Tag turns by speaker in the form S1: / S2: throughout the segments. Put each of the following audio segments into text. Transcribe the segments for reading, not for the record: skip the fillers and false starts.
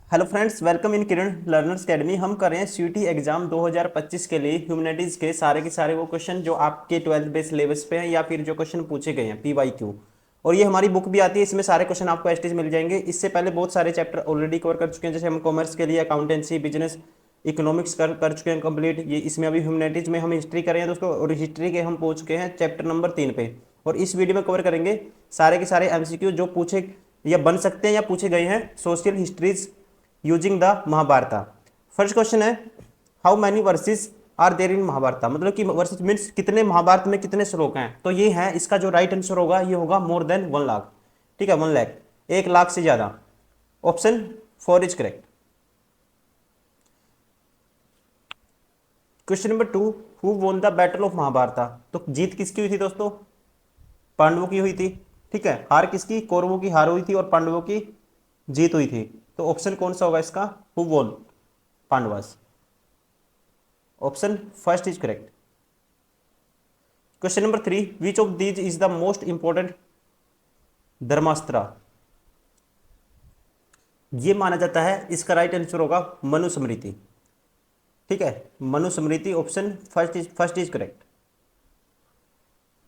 S1: Hello friends, welcome in Kiran learners academy. हम कर रहे हैं सीयूटी एग्जाम 2025 के लिए ह्यूमैनिटीज के सारे के सारे वो क्वेश्चन जो आपके 12th बेस सिलेबस पे हैं या फिर जो क्वेश्चन पूछे गए हैं PYQ। और ये हमारी बुक भी आती है, इसमें सारे क्वेश्चन आपको एसटीज मिल जाएंगे। इससे पहले बहुत सारे चैप्टर ऑलरेडी कवर कर चुके हैं, जैसे हम कॉमर्स के लिए अकाउंटेंसी, बिजनेस, इकोनॉमिक्स कर चुके हैं कंप्लीट। ये इसमें अभी ह्यूमैनिटीज में हम हिस्ट्री कर रहे हैं दोस्तों, और हिस्ट्री के हम पहुंच चुके हैं चैप्टर नंबर 3 पे। और इस वीडियो में कवर करेंगे सारे के सारे MCQ जो पूछे या बन सकते हैं या पूछे गए हैं social histories using the Mahabharata. First question है, how many verses are there in Mahabharata, मतलब कि वर्सेस मीन्स कितने महाभारत में कितने श्लोक हैं। तो ये है, इसका जो राइट आंसर होगा ये होगा मोर देन 1 लाख। ठीक है, 1 लाख, 1 लाख से ज्यादा। Option 4 is correct. Question number 2, who won the battle of Mahabharata. तो जीत किसकी हुई थी दोस्तों? पांडवों की हुई थी। ठीक है, हार किसकी? कौरवों की हार हुई थी और पांडवों की जीत हुई थी। तो ऑप्शन कौन सा होगा इसका? Who won? Pandavas. Option first is correct. Question number 3, which of these is the most important Dharmashastra. ये माना जाता है, इसका राइट आंसर होगा मनुस्मृति। ठीक है, Manusmriti. Option first is correct.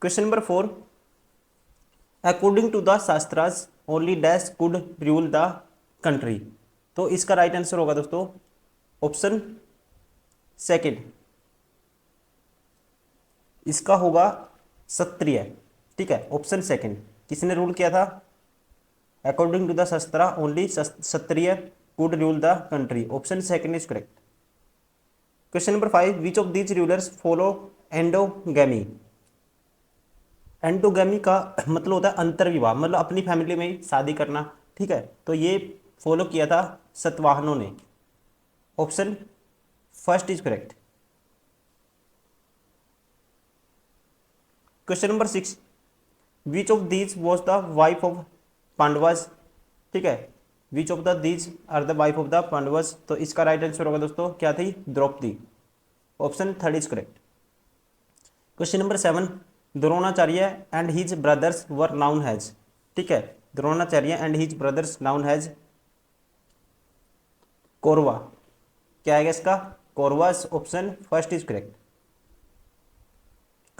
S1: Question number 4, according to the shastras only dash could rule the country. तो इसका राइट आंसर होगा दोस्तों ऑप्शन सेकंड, इसका होगा क्षत्रिय। ठीक है, ऑप्शन सेकंड। किसने रूल किया था? According to the Shastra only Kshatriya could rule the country. Option second is correct. Question number 5, which of these rulers follow endogamy. Endogamy का मतलब होता है अंतर विवाह, मतलब अपनी फैमिली में ही शादी करना। ठीक है, तो ये फॉलो किया था सतवाहनों ने। Option first is correct. Question number 6, which of these was the wife of Pandavas. ठीक है, which of the these are the wife of the Pandavas. तो इसका राइट आंसर होगा दोस्तों क्या थी? Draupadi. Option third is correct. Question number 7, Dronacharya and his brothers were known as. ठीक है, Dronacharya and his brothers known as Kaurava. क्या आएगा इसका? Kauravas. Option first is correct.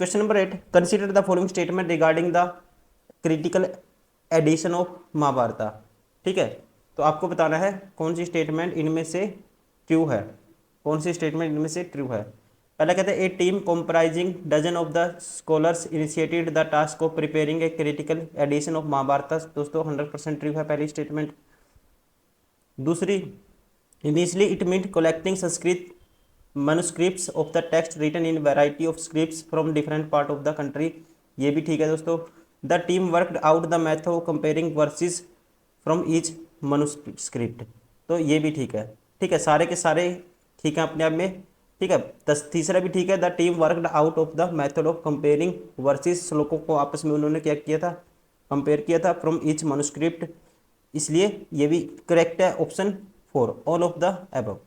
S1: Question number 8, consider the following statement regarding the critical edition of Mahabharata. ठीक है, तो आपको बताना है कौन सी स्टेटमेंट इनमें से ट्रू है। कौन सी स्टेटमेंट इनमें से ट्रू है? पहला कहते हैं, a team comprising dozen of the scholars initiated the task of preparing a critical edition of Mahabharata. दोस्तों 100% ट्रू है पहली स्टेटमेंट। दूसरी, initially it meant collecting Sanskrit manuscripts of the text written in variety of scripts from different part of the country। ये भी ठीक है दोस्तों। the team worked out the method of comparing verses from each manuscript। तो ये भी ठीक है। ठीक है, सारे के सारे ठीक है अपने आप में। ठीक है, तीसरा भी ठीक है, the team worked out of the method of comparing versus. श्लोकों को आपस में उन्होंने क्या किया था? कंपेयर किया था फ्रॉम ईच मनुस्क्रिप्ट, इसलिए ये भी करेक्ट है। Option 4, all of the above.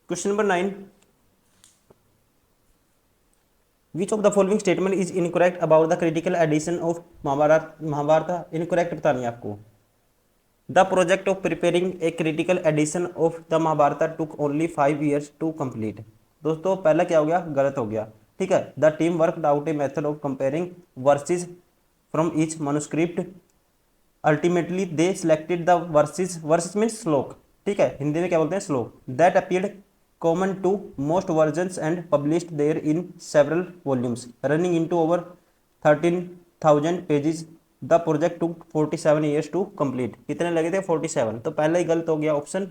S1: Question number 9, which of the following statement is incorrect about the critical edition of Mahabharata. Incorrect बतानी है आपको। The project of preparing a critical edition of the Mahabharata took only 5 years to complete. दोस्तों पहला क्या हो गया? गलत हो गया। ठीक है, the team worked out a method of comparing versus from each manuscript, ultimately they selected the versus. Versus means श्लोक। ठीक है, हिंदी में क्या बोलते हैं? श्लोक। That appeared common to most versions and published there in several volumes running into over 13,000 pages। The project took 47 years to complete। कितने लगे थे? 47। तो पहला ही गलत हो गया। Option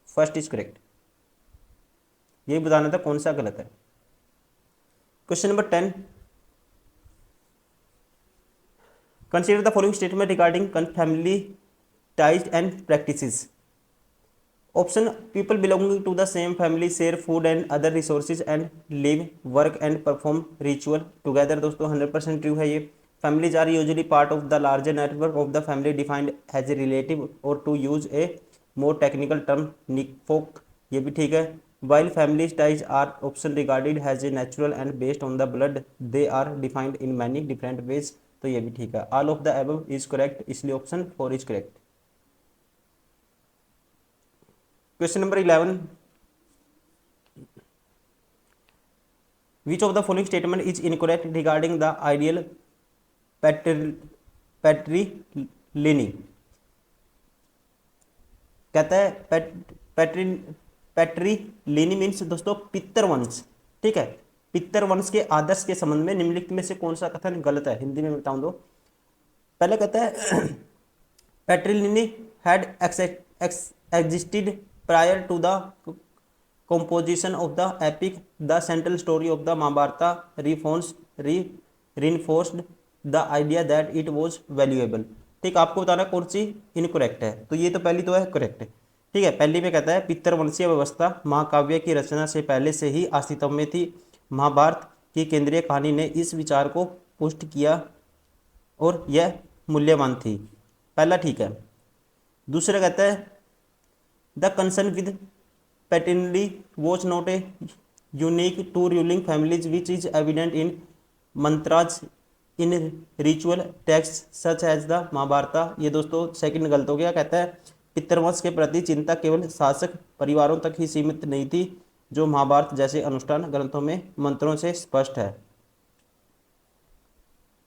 S1: first is correct. यही बताना था कौन सा गलत है। Question number 10, consider the following statement regarding family ties and practices. Option, people belonging to the same family share food and other resources and live work and perform ritual together. दोस्तों 100% true है ये। Families are usually part of the larger network of the family defined as a relative और to use A more technical term निकफोक। ये भी ठीक है। While family ties are often regarded as a natural and based on the blood, they are defined in many different ways. तो ये भी ठीक है। All of the above is correct, इसलिए option 4 is correct. Question number 11, which of the following statement is incorrect regarding the ideal patriliny. कहता है पैट्री पैट्रीलिनी means दोस्तों पितृवंश, ठीक है। पितृवंश के आदर्श के संबंध में निम्नलिखित में से कौन सा कथन गलत है, हिंदी में बताऊं दो। पहले कहता है पैट्रीलिनी had existed prior to the composition of the epic. The central story of the Mahabharata reinforced the idea that it was valuable। ठीक, आपको बताना कौन सी इनकरेक्ट है। तो ये तो पहली तो है करेक्ट, ठीक है। पहली में कहता है पितृवंशीय व्यवस्था महाकाव्य की रचना से पहले से ही अस्तित्व में थी। महाभारत की केंद्रीय कहानी ने इस विचार को पुष्ट किया और यह मूल्यवान थी। पहला ठीक है। दूसरा कहता है the concern with patriliny was not a unique to ruling families which is evident in mantras in ritual text such as the Mahabharat. ये दोस्तों सेकंड गलत हो गया। कहता है पितृवंश के प्रति चिंता केवल शासक परिवारों तक ही सीमित नहीं थी, जो महाभारत जैसे अनुष्ठान ग्रंथों में मंत्रों से स्पष्ट है,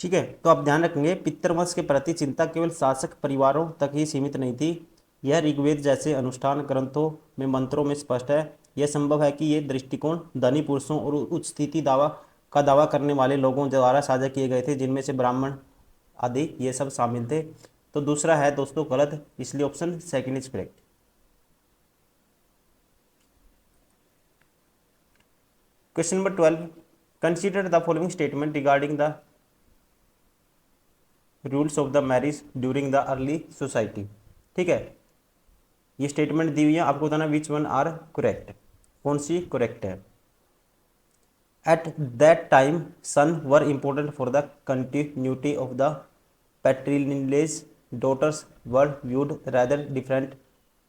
S1: ठीक है। तो आप ध्यान रखेंगे पितृवंश के प्रति चिंता केवल शासक परिवारों तक ही सीमित नहीं थी, यह ऋग्वेद जैसे अनुष्ठान ग्रंथों में मंत्रों में स्पष्ट है। यह संभव है कि ये दृष्टिकोण धनी पुरुषों और उच्च स्थिति दावा करने वाले लोगों द्वारा साझा किए गए थे, जिनमें से ब्राह्मण आदि ये सब शामिल थे। तो दूसरा है दोस्तों गलत, इसलिए option second is correct. Question number 12, consider the following statement regarding the rules of the marriage during the early society. ठीक है, ये स्टेटमेंट दी हुई है, आपको बताना विच वन आर करेक्ट, कौन सी करेक्ट है। At that time son were important for the continuity of the patrilineage, daughters were viewed rather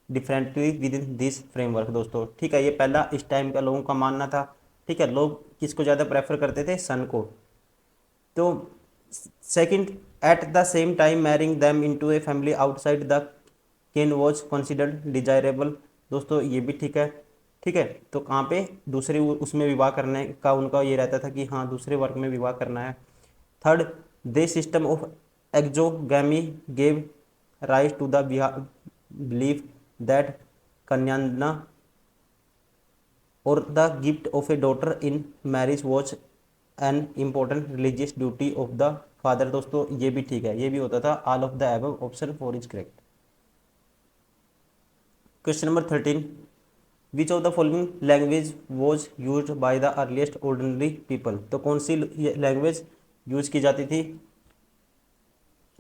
S1: differently within this framework. दोस्तों ठीक है, ये पहला इस टाइम का लोगों का मानना था, ठीक है। लोग किसको ज़्यादा प्रेफर करते थे, सन को। तो second, at the same time marrying them into a family outside the kin was considered desirable. दोस्तों ये भी ठीक है, ठीक है। तो कहाँ पे दूसरे उसमें विवाह करने का उनका ये रहता था कि हाँ दूसरे वर्ग में विवाह करना है। Third, the system of exogamy gave rise to the belief that kanyadan और the gift of a daughter in marriage was an important religious duty of the father. दोस्तों ये भी ठीक है, ये भी होता था। All of the above, option 4 is correct. Question number 13, which of the following language was use by the earliest ordinary people. तो कौन सी लैंग्वेज यूज की जाती थी।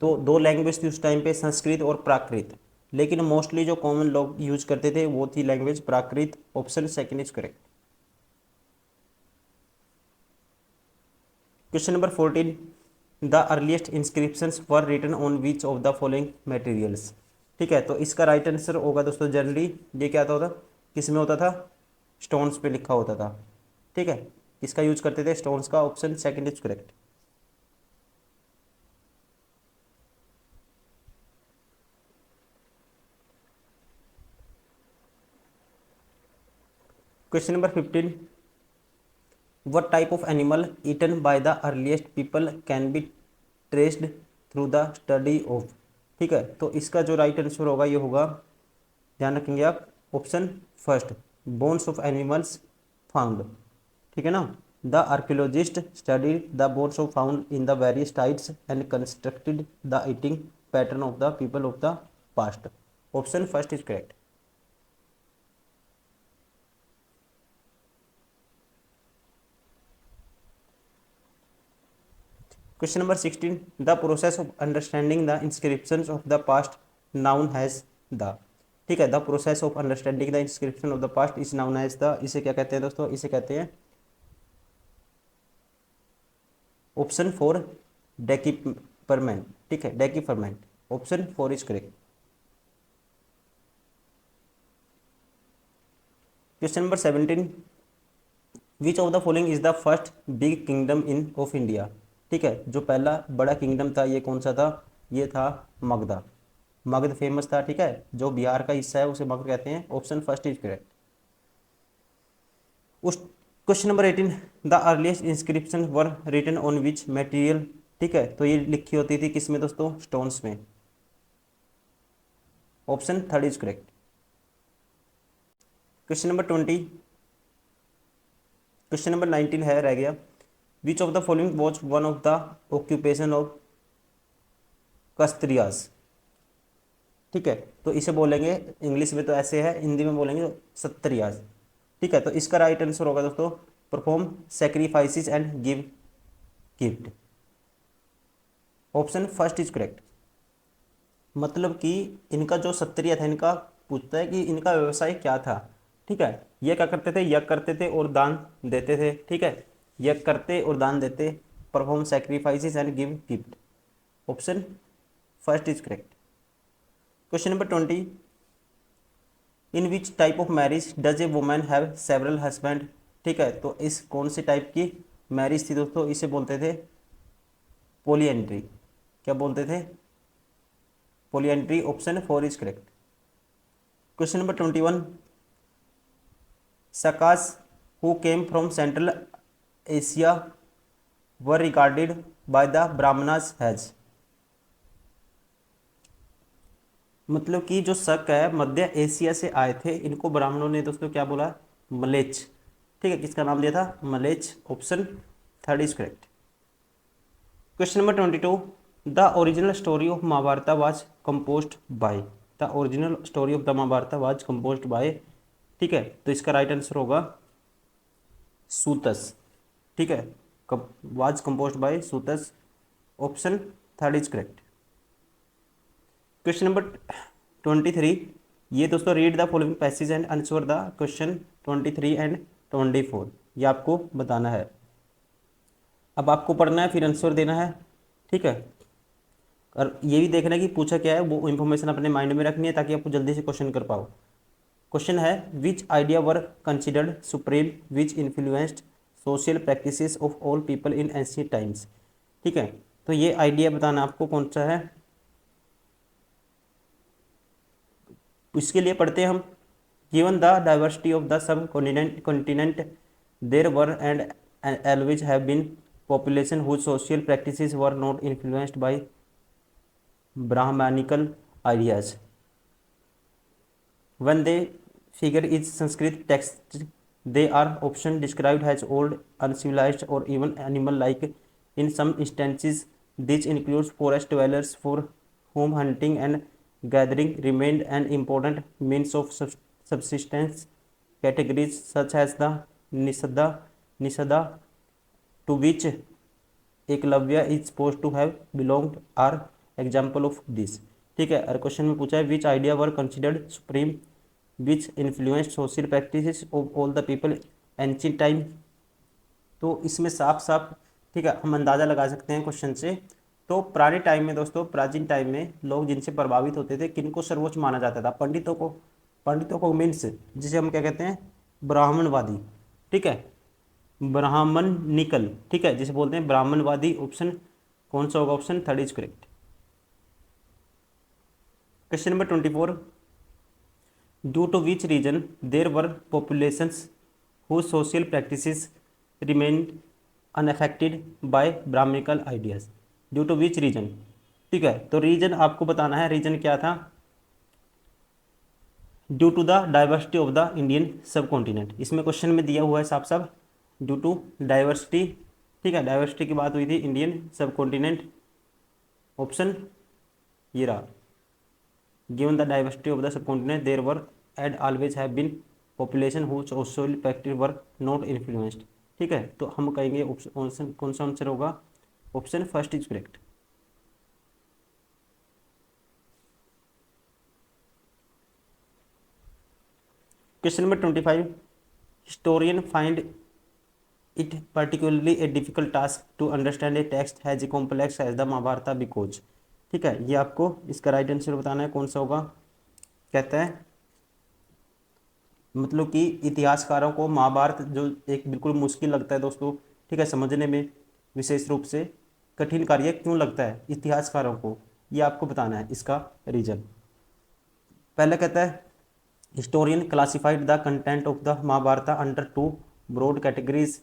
S1: तो दो लैंग्वेज थी उस टाइम पे, संस्कृत और प्राकृत, लेकिन मोस्टली जो कॉमन लोग यूज करते थे वो थी language Prakrit. Option second is correct. Question number 14, the earliest inscriptions were written on which of the following materials. ठीक है, तो इसका राइट आंसर होगा दोस्तों जनरली ये क्या होता, किस में होता था, स्टोन्स पे लिखा होता था। ठीक है, किसका यूज करते थे, स्टोन्स का। Option second is correct. Question number 15, what type of animal eaten by the earliest people can be traced through the study of। ठीक है, तो इसका जो राइट आंसर होगा ये होगा, ध्यान रखेंगे आप, option first, bones of animals found. ठीक है ना, the archaeologist studied the bones of found in the various tights and constructed the eating pattern of the people of the past. Option first is correct. Question number 16, the process of understanding the inscriptions of the past known as the। ठीक है, the process of understanding the inscription of the past is known as the, इसे क्या कहते हैं दोस्तों, इसे कहते हैं ऑप्शन 4 डेकिफरमेंट। ठीक है, decipherment, option 4 is correct. Question number 17, which of the following is the first big kingdom in of India. ठीक है, जो पहला बड़ा किंगडम था ये कौन सा था, ये था मगधा। मगध फेमस था, ठीक है, जो बिहार का हिस्सा है उसे मगध कहते हैं। Option first is correct. उस question number 18, the earliest inscription were written on which material, ठीक है, तो ये लिखी होती थी किसमें दोस्तों, स्टोन्स में। Option third is correct. Question number 20, question number 19 है, रह गया। Which of the following was one of the occupation of Kshatriyas, ठीक है, तो इसे बोलेंगे इंग्लिश में तो ऐसे है, हिंदी में बोलेंगे सत्रियास, ठीक है। तो इसका राइट आंसर होगा दोस्तों perform sacrifices and give gift. Option first is correct. मतलब कि इनका जो सत्रिय था, इनका पूछता है कि इनका व्यवसाय क्या था, ठीक है। ये क्या करते थे, यज्ञ करते थे और दान देते थे, ठीक है, यज्ञ करते और दान देते, perform sacrifices and give gift. Option first is correct. Question number 20, in which type of marriage does a women have several husband, ठीक है, तो इस कौन सी टाइप की मैरिज थी दोस्तों, इसे बोलते थे पॉलीएंड्री। क्या बोलते थे, polyandry. Option four is correct. Question number 21, Sakas who came from Central Asia were regarded by the Brahmanas as, मतलब कि जो शक है मध्य एशिया से आए थे, इनको ब्राह्मणों ने दोस्तों क्या बोला, मलेच, ठीक है, किसका नाम दिया था, Mleccha. Option third is correct. Question number 22, the original story of Mahabharata was composed by, the original story of the Mahabharata was composed by, ठीक है, तो इसका राइट आंसर होगा सूतस, ठीक है, was composed by Sutas. Option third is correct. Question number 23, ये दोस्तों read the following passage and answer the question 23 and 24, ये आपको बताना है। अब आपको पढ़ना है फिर आंसर देना है, ठीक है, और ये भी देखना है कि पूछा क्या है, वो इन्फॉर्मेशन अपने माइंड में रखनी है ताकि आपको जल्दी से क्वेश्चन कर पाओ। क्वेश्चन है which idea were considered supreme which influenced social practices of all people in ancient times, ठीक है, तो ये आइडिया बताना आपको कौन सा है। इसके लिए पढ़ते हैं हम, given the diversity of the subcontinent there were and always have been population whose social practices were not influenced by Brahmanical ideas. When they figure is Sanskrit text, they are often described as old, uncivilized, or even animal-like. In some instances, this includes forest dwellers for whom hunting and gathering remained an important means of subsistence. Categories such as the Nisada, to which Eklavya is suppose to have belonged are example of this, ठीक है। और क्वेश्चन में पूछा है which idea were considered supreme which influenced social practices of all the people ancient time, तो इसमें साफ साफ, ठीक है, हम अंदाज़ा लगा सकते हैं क्वेश्चन से। तो पुराने टाइम में दोस्तों, प्राचीन टाइम में लोग जिनसे प्रभावित होते थे, किनको सर्वोच्च माना जाता था, पंडितों को मीन्स जिसे हम क्या कहते हैं, ब्राह्मणवादी, ठीक है, ब्राह्मण निकल, ठीक है, जिसे बोलते हैं ब्राह्मणवादी। ऑप्शन कौन सा होगा, option third is correct. Question number 24, due to which reason there were populations who social practices remain unaffected by brahmanical ideas, due to which reason, ठीक है, तो रीजन आपको बताना है, रीजन क्या था, due to the diversity of the Indian subcontinent, इसमें question में दिया हुआ है साफ साफ ड्यू टू डाइवर्सिटी, ठीक है, डाइवर्सिटी की बात हुई थी इंडियन सब कॉन्टिनेंट। ऑप्शन ये रहा, given the diversity of the subcontinent there were and always have been population who social practice were not influenced, ठीक है, तो हम कहेंगे ऑप्शन कौन सा आंसर होगा, option first is correct. Question number 25, historian find it particularly a difficult task to understand a text as complex as the Mahabharata because, ठीक है, ये आपको इसका राइट आंसर बताना है कौन सा होगा। कहता है मतलब कि इतिहासकारों को महाभारत जो एक बिल्कुल मुश्किल लगता है दोस्तों, ठीक है, समझने में विशेष रूप से कठिन कार्य क्यों लगता है इतिहासकारों को, ये आपको बताना है इसका रीजन। पहले कहता है historian classified the content of the Mahabharata under two broad categories.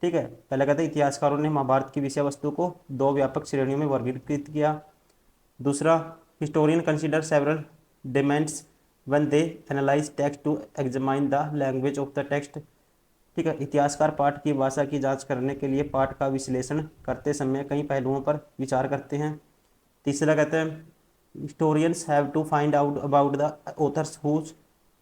S1: ठीक है, पहले कहता है इतिहासकारों ने महाभारत की विषय वस्तु को दो व्यापक श्रेणियों में वर्गीकृत किया। दूसरा, historian consider several demands when they analyse text to examine the language of the text. ठीक है, इतिहासकार पाठ की भाषा की जांच करने के लिए पाठ का विश्लेषण करते समय कई पहलुओं पर विचार करते हैं। तीसरा कहते हैं historians have to find out about the authors whose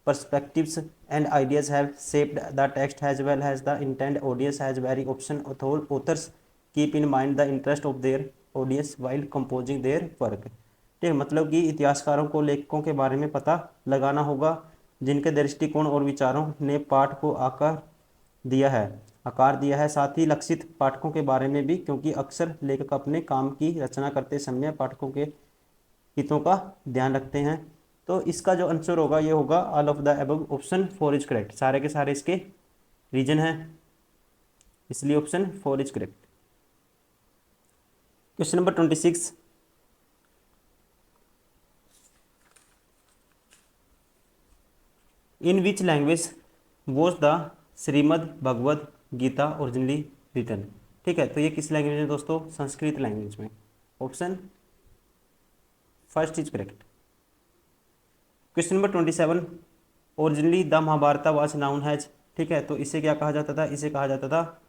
S1: perspectives and ideas have shaped the text as well as the intent audience has very option authors keep in mind the interest of their audience while composing their work। ठीक है, मतलब कि इतिहासकारों को लेखकों के बारे में पता लगाना होगा जिनके दृष्टिकोण और विचारों ने पाठ को आकार दिया है, साथ ही लक्षित पाठकों के बारे में भी, क्योंकि अक्सर लेखक अपने काम की रचना करते समय पाठकों के हितों का ध्यान रखते हैं। तो इसका जो आंसर होगा ये होगा all of the above, option 4 is correct. सारे के सारे इसके रीजन हैं, इसलिए option 4 is correct. Question number 26, in which language was the Shrimad Bhagavad Gita originally written. ठीक है, तो ये किस लैंग्वेज में दोस्तों, संस्कृत लैंग्वेज में, option first is correct. Question number 27, originally the Mahabharata was known as. ठीक है, तो इसे क्या कहा जाता था, इसे कहा जाता था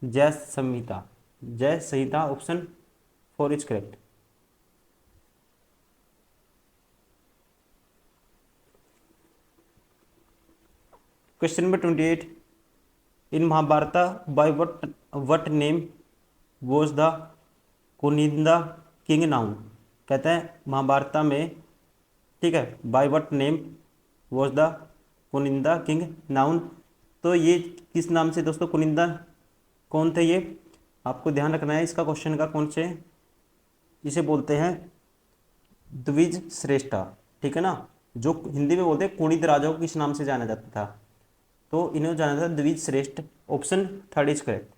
S1: Jaya Samhita, Jaya Samhita, option 4 is correct. Question number 28, in Mahabharata by what name was the Kuninda king known. कहते हैं महाभारत में, ठीक है, by what name was the Kuninda king known. तो ये किस नाम से दोस्तों, कुनिंदा कौन थे, ये आपको ध्यान रखना है इसका क्वेश्चन का, कौन से, इसे बोलते हैं द्विज श्रेष्ठा। ठीक है ना, जो हिंदी में बोलते हैं कुणिद राजा को किस नाम से जाना जाता था, तो इन्हें जाना था द्विज श्रेष्ठ, option 3 is correct.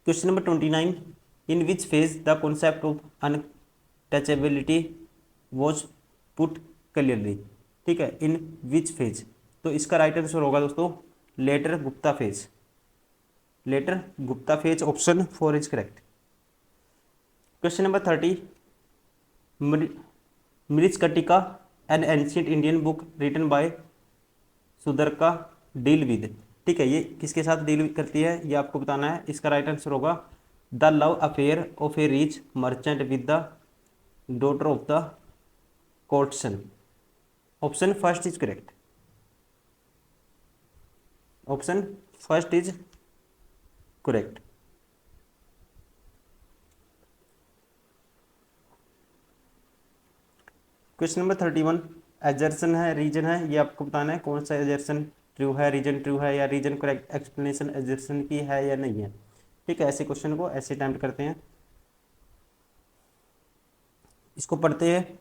S1: Question number 29, in which phase the concept of untouchability was put clearly. ठीक है, इन विच फेज, तो इसका राइट आंसर होगा दोस्तों later Gupta phase, later Gupta phase, option 4 is correct. Question number 30, Mrichchhakatika an ancient Indian book written by Shudraka deal with. ठीक है, ये किसके साथ डील करती है, ये आपको बताना है। इसका राइट आंसर होगा the love affair of A rich merchant with the daughter of the courtesan, option first is correct, option first is correct. Question number 31, एजर्सन है रीजन है, ये आपको बताना है कौन सा एजर्सन ट्रू है, रीजन ट्रू है, या रीजन करेक्ट एक्सप्लेनेशन एजर्सन की है या नहीं है। ठीक है, ऐसे क्वेश्चन को ऐसे अटेम्प्ट करते हैं। इसको पढ़ते हैं,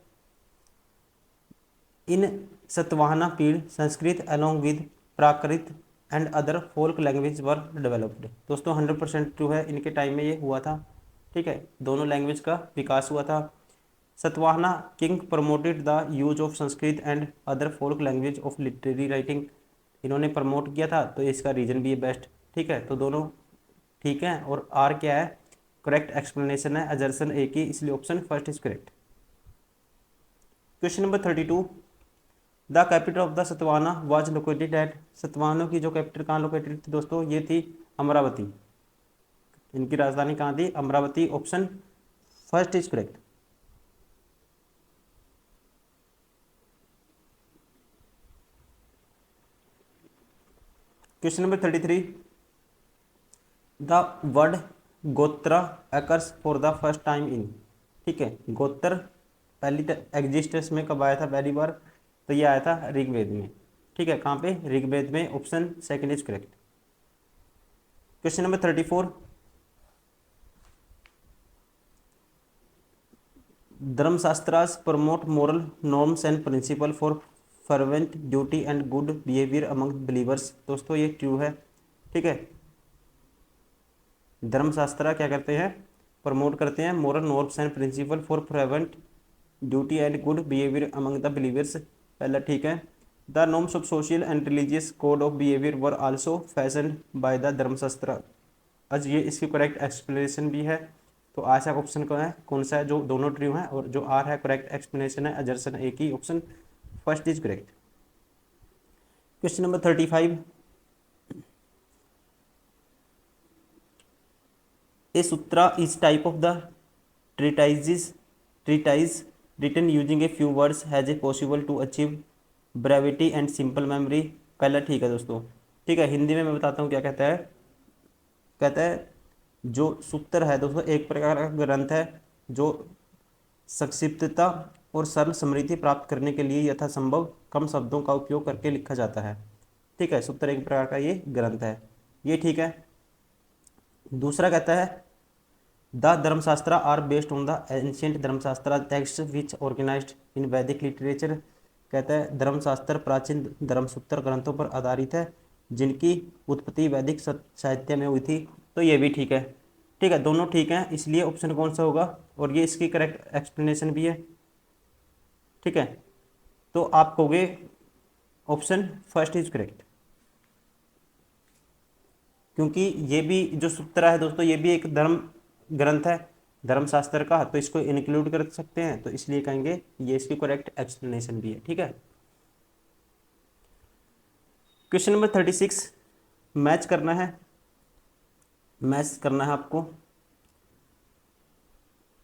S1: इन सतवाहना पीढ़ Sanskrit along with Prakrit and other folk language were developed. दोस्तों 100% ट्रू है, इनके टाइम में ये हुआ था। ठीक है, दोनों लैंग्वेज का विकास हुआ था। Satavahana king promoted the use of Sanskrit and other folk language of literary writing, इन्होंने प्रमोट किया था, तो इसका रीजन भी है बेस्ट। ठीक है, तो दोनों ठीक है, और आर क्या है, करेक्ट एक्सप्लेनेशन है अजर्सन ए की, इसलिए option first is correct. Question number 32, the capital of the Satavahana was located at. सतवानों की जो कैपिटल कहाँ लोकेटेड थी दोस्तों, ये थी अमरावती, इनकी राजधानी कहाँ थी, Amaravati, option first is correct. Question number 33, the word gotra occurs for the first time in. ठीक है, गोत्र पहली एग्जिस्टेंस में कब आया था पहली बार, तो ये आया था ऋग्वेद में। ठीक है, कहाँ पे, ऋग्वेद में, option second is correct. Question number 34, Dharmashastras promote moral norms and principle for fervent duty and good behaviour among believers. दोस्तों ये ट्रू है। ठीक है, धर्मशास्त्र क्या करते हैं, प्रमोट करते हैं moral norms and principle for prevent duty and good behaviour among the believers, पहला ठीक है। The norms of social and religious code of behaviour were also fashion by the Dharmashastra. आज ये इसकी करेक्ट एक्सप्लेनेशन भी है। तो आज का ऑप्शन कौन है, कौन सा है, जो दोनों ट्रू है और जो आर है करेक्ट एक्सप्लेनेशन है, अजर्सन एक ही option first is correct. Question number 35, a sutra is type of the treatise written using a few words has a possible to achieve brevity and simple memory, पहला ठीक है दोस्तों। ठीक है, हिंदी में मैं बताता हूँ क्या कहता है। कहता है जो सूत्र है दोस्तों एक प्रकार का ग्रंथ है जो संक्षिप्तता और सरल समृद्धि प्राप्त करने के लिए यथासंभव कम शब्दों का उपयोग करके लिखा जाता है। ठीक है, सूत्र एक प्रकार का ये ग्रंथ है, ये ठीक है। दूसरा कहता है the Dharmashastra are based on the ancient Dharmashastra text which organized in Vedic literature. कहता है धर्मशास्त्र प्राचीन धर्मसूत्र ग्रंथों पर आधारित है जिनकी उत्पत्ति वैदिक साहित्य में हुई थी, तो ये भी ठीक है। ठीक है, दोनों ठीक हैं, इसलिए ऑप्शन कौन सा होगा, और ये इसकी करेक्ट एक्सप्लेनेशन भी है। ठीक है, तो आप कहोगे ऑप्शन फर्स्ट इज करेक्ट, क्योंकि ये भी जो सूत्र है दोस्तों ये भी एक धर्म ग्रंथ है धर्मशास्त्र का, तो इसको इंक्लूड कर सकते हैं, तो इसलिए कहेंगे ये इसकी करेक्ट एक्सप्लेनेशन भी है। ठीक है, क्वेश्चन नंबर 36, मैच करना है, मैच करना है आपको।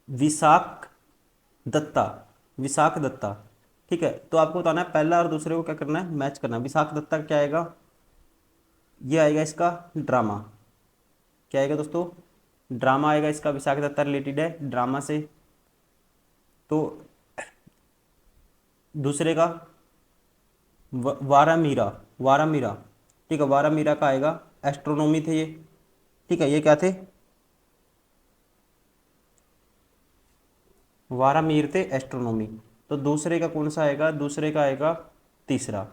S1: विशाख दत्ता, विशाख दत्ता। ठीक है, तो आपको बताना है पहला और दूसरे को क्या करना है, मैच करना है। विशाख दत्ता क्या आएगा, ये आएगा इसका ड्रामा। क्या आएगा दोस्तों, ड्रामा आएगा इसका, विशाख दत्ता रिलेटेड है ड्रामा से। तो दूसरे का वारामीरा, वारामीरा। ठीक है, वारामीरा का आएगा एस्ट्रोनॉमी थे ये। ठीक है, ये क्या थे, वारामीर थे एस्ट्रोनॉमी। तो दूसरे का कौन सा आएगा, दूसरे का आएगा तीसरा,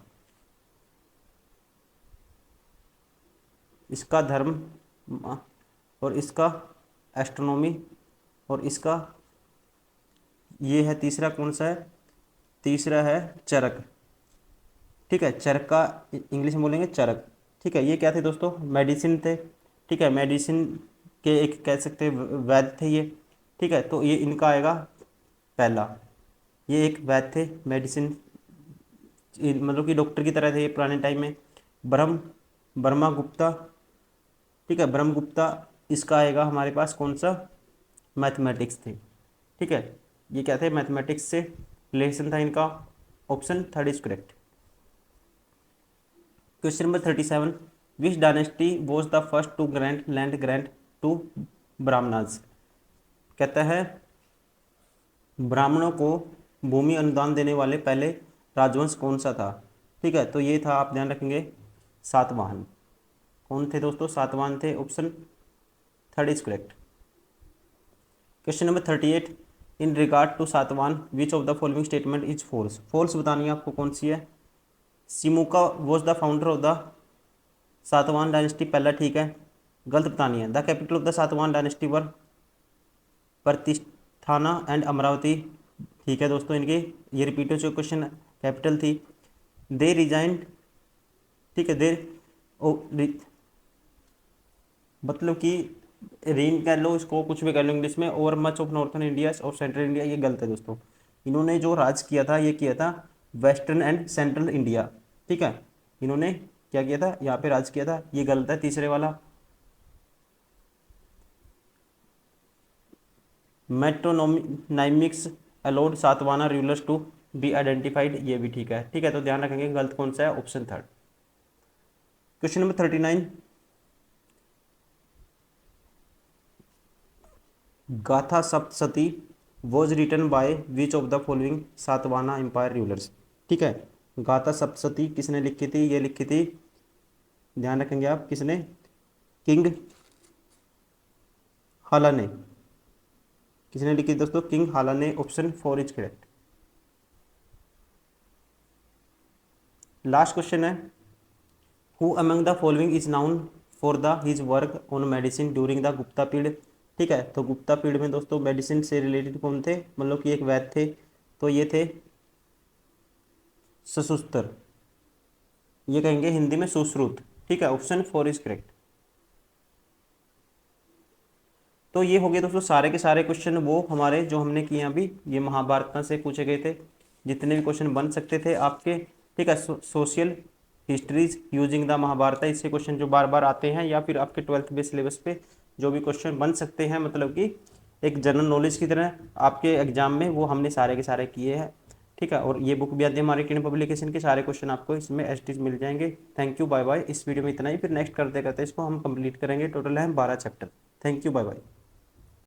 S1: इसका धर्म और इसका एस्ट्रोनॉमी और इसका ये है तीसरा, कौन सा है, तीसरा है चरक। ठीक है, चरक का इंग्लिश में बोलेंगे चरक। ठीक है, ये क्या थे दोस्तों, मेडिसिन थे। ठीक है, मेडिसिन के एक कह सकते हैं वैद्य थे ये। ठीक है, तो ये इनका आएगा पहला, ये एक वैद्य थे मेडिसिन, मतलब कि डॉक्टर की तरह थे ये पुराने टाइम में। ब्रह्मा गुप्ता। ठीक है, ब्रह्म गुप्ता, इसका आएगा हमारे पास कौन सा, मैथमेटिक्स थे। ठीक है, ये क्या थे, मैथमेटिक्स से रिलेशन था इनका, option third is correct. Question number 37, which dynasty was the first to grant land grant to Brahmanas. कहता है ब्राह्मणों को भूमि अनुदान देने वाले पहले राजवंश कौन सा था। ठीक है, तो ये था, आप ध्यान रखेंगे, सातवाहन। कौन थे दोस्तों, सातवाहन थे, option third is correct. Question number 38, in regard to Satavahana which of the following statement is false. False बतानी है आपको, कौन सी है। Simuka was the founder of the Satavahana dynasty, पहला ठीक है। गलत बतानी है, the capital of the Satavahana dynasty were Pratishthana and Amaravati. ठीक है दोस्तों, इनके ये रिपीट हो चुके क्वेश्चन, कैपिटल थी। दे रिजाइंड। ठीक है, मतलब कि रीन कह लो इसको, कुछ भी कह लो इंग्लिश में, और मच ऑफ नॉर्थन इंडिया और सेंट्रल इंडिया, ये गलत है दोस्तों। इन्होंने जो राज किया था ये किया था वेस्टर्न एंड सेंट्रल इंडिया। ठीक है, इन्होंने क्या किया था, यहाँ पे राज किया था, ये गलत है तीसरे वाला। Metronymics allowed Satavahana rulers to be identified, ये भी ठीक है। ठीक है, तो ध्यान रखेंगे गलत कौन सा है, option third. Question number 39, Gatha Saptashati was written by which of the following Satavahana empire rulers. ठीक है, गाथा सप्तशती किसने लिखी थी, ये लिखी थी, ध्यान रखेंगे आप, किसने, किंग हाला ने। किसने लिखी दोस्तों, किंग हाला ने, option four is correct. Last question है, who among the following is known for the his work on medicine during the Gupta period. ठीक है। तो गुप्ता पीरियड में दोस्तों मेडिसिन से रिलेटेड कौन थे, मतलब कि एक वैद्य थे, तो ये थे सशुस्तर, ये कहेंगे हिंदी में सुश्रुत। ठीक है, ऑप्शन 4 इज करेक्ट। तो ये हो गए दोस्तों सारे के सारे क्वेश्चन वो हमारे जो हमने किए अभी, ये महाभारत से पूछे गए थे, जितने भी क्वेश्चन बन सकते थे आपके। ठीक है, social histories using the Mahabharata, इससे क्वेश्चन जो बार बार आते हैं, या फिर आपके 12th बेस सिलेबस पे जो भी क्वेश्चन बन सकते हैं, मतलब कि एक जनरल नॉलेज की तरह आपके एग्जाम में, वो हमने सारे के सारे किए हैं। ठीक है, और ये बुक भी आती है हमारे किरण पब्लिकेशन के, सारे क्वेश्चन आपको इसमें एसटीज मिल जाएंगे। Thank you, bye bye. इस वीडियो में इतना ही, फिर नेक्स्ट करते करते इसको हम कंप्लीट करेंगे। टोटल है 12 chapter. Thank you, bye bye.